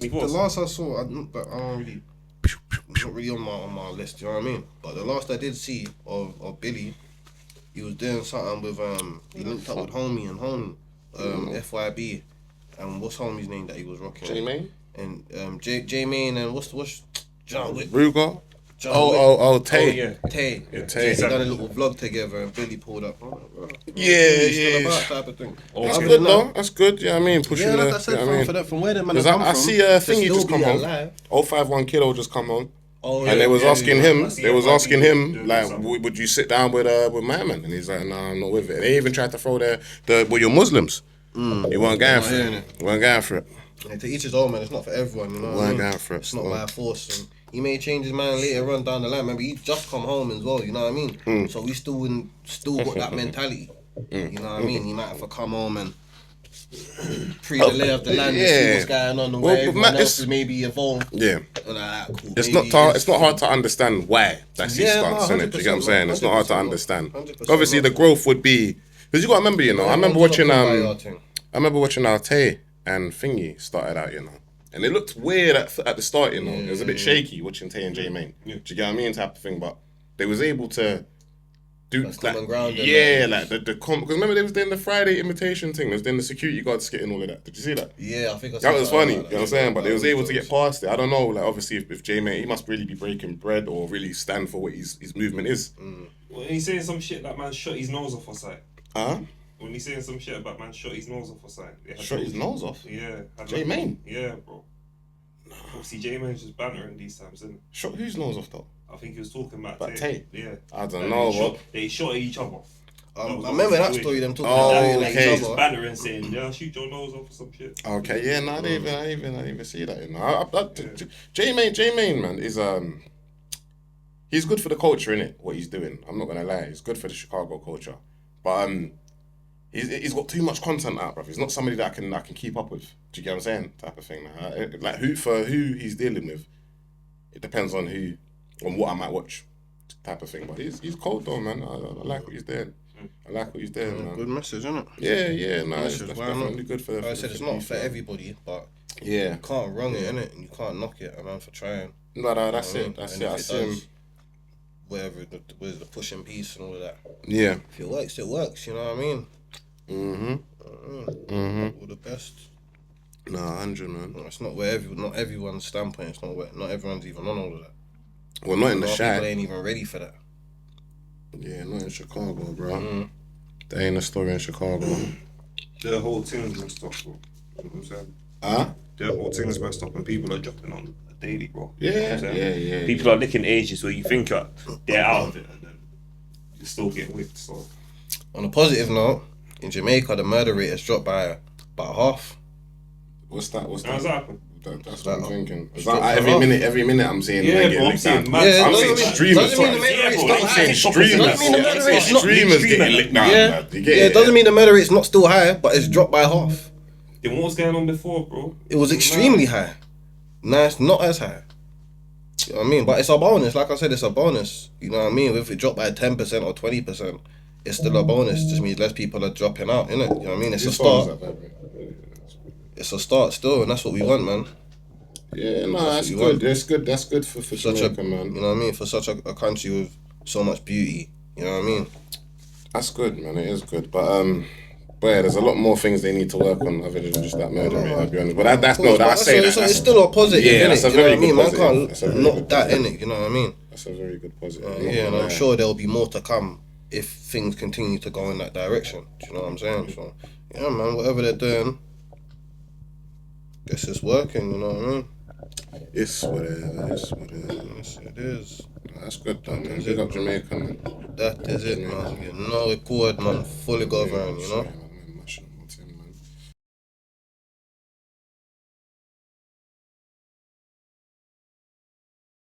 The last I saw, I don't really, not really on my list. You know what I mean? But the last I did see of Billy, he was doing something with he linked up with Homie, FYB, and what's Homie's name that he was rocking? J-Main? And J Main and what's John Wick? Ruger? Tay. Tay. Yeah, Tay. They done a little vlog together and Billy pulled up. Yeah. Still about type of thing. That's good though. That's good. Yeah, I mean, pushing yeah, like the. I said, You know what I mean? from where the man Because come I from, see a thingy just come home. alive. 051 Kiddo just come on. Oh, and they was asking him. They was asking him doing like, something. would you sit down with my man? And he's like, no, I'm not with it. They even tried to throw well, you're Muslims. He weren't going for it. Weren't going for it. Yeah, to each his own, man. It's not for everyone, you know. Weren't going for it. It's not by force. And he may change his mind later on down the line. Remember, he just come home as well. You know what I mean? So we still got that mentality. You know what I mean? He might have to come home and pre the lay of the land and see what's going on and where everyone else is maybe evolved. Yeah. And cool. It's not hard to understand why that's his stance, innit? Do you get what I'm saying? It's not hard to understand. Obviously, the growth would be because you got to remember, you know. I remember watching Tay and Thingy started out, you know, and it looked weird at the start, you know. It was a bit shaky watching Tay and J-Main. Do you get what I mean? Type of thing, but they was able to do common ground. Like because remember they was doing the Friday invitation thing. They was doing the security guard skit and all of that. Did you see that? Yeah, I think that was funny. You know what I'm saying? But they was able to get past it. I don't know. Like obviously, if J-Main, he must really be breaking bread or really stand for what his movement is. Well, he's saying some shit that man shot his nose off or something. When he's saying some shit about man shot his nose off or something. Shot his nose off? Yeah. J-Main? Yeah, bro. Obviously, J-Main's just bantering these times, isn't it? Shot whose nose off though? I think he was talking about Tay. Yeah. I don't know, bro. They shot at each other. I remember that story, them talking about each other. Bantering saying, yeah, shoot your nose off or some shit. Okay, yeah, no, I didn't even see that, you know. J-Main, man, is, he's good for the culture, innit, what he's doing. I'm not gonna lie, he's good for the Chicago culture. But, he's got too much content out, bruv. He's not somebody that I can keep up with. Do you get what I'm saying? Type of thing. Like who he's dealing with, it depends on what I might watch. Type of thing. But he's cold though, man. I like what he's doing. Man. Good message, isn't it? Yeah. No, it's definitely good for. Like I said, it's not for everybody, but yeah, you can't wrong it, innit, and you can't knock it, man, for trying. No, that's it. That's it. I see him. Whatever with the pushing piece and all of that. Yeah. If it works, it works. You know what I mean? All the best. No, 100, man. It's not not everyone's standpoint. It's not everyone's even on all of that. Well, not in the shot. People ain't even ready for that. Yeah, not in Chicago, bro. There ain't a story in Chicago. The whole thing's messed up, bro. You know what I'm saying? The whole thing's messed up and people are dropping on a daily, bro. Yeah. People are licking ages where you think they're out of it and then you still get whipped, so. On a positive note, in Jamaica, the murder rate has dropped by about half. What's that? How's that happen? That's what I'm thinking. Every minute I'm seeing. Yeah, bro, I'm seeing streamers. Streamers getting licked down. Yeah, it doesn't mean the murder rate's not still high, but it's dropped by half. Then what was going on before, bro? It was extremely high. Now it's not as high. You know what I mean? But it's a bonus. Like I said, it's a bonus. You know what I mean? If it dropped by 10% or 20%, it's still a bonus. It just means less people are dropping out, innit? You know what I mean? It's a start. It's a start still, and that's what we want, man. Yeah, no, that's good. That's good. That's good for such Jamaica, man. You know what I mean? For such a country with so much beauty. You know what I mean? That's good, man. It is good, but yeah, there's a lot more things they need to work on other than just that murder rate. I'll be honest, but it's still a positive. Yeah, that's a very good positive. Man can't knock that in it. You know what I mean? That's a very good positive. And I'm sure there'll be more to come if things continue to go in that direction. Do you know what I'm saying? So yeah, man, whatever they're doing, guess it's working. You know what I mean? It's whatever. Yes, it is. That's good, though, man. Big up Jamaica, man. That is it, man. You know it good, man. Fully governed, you know.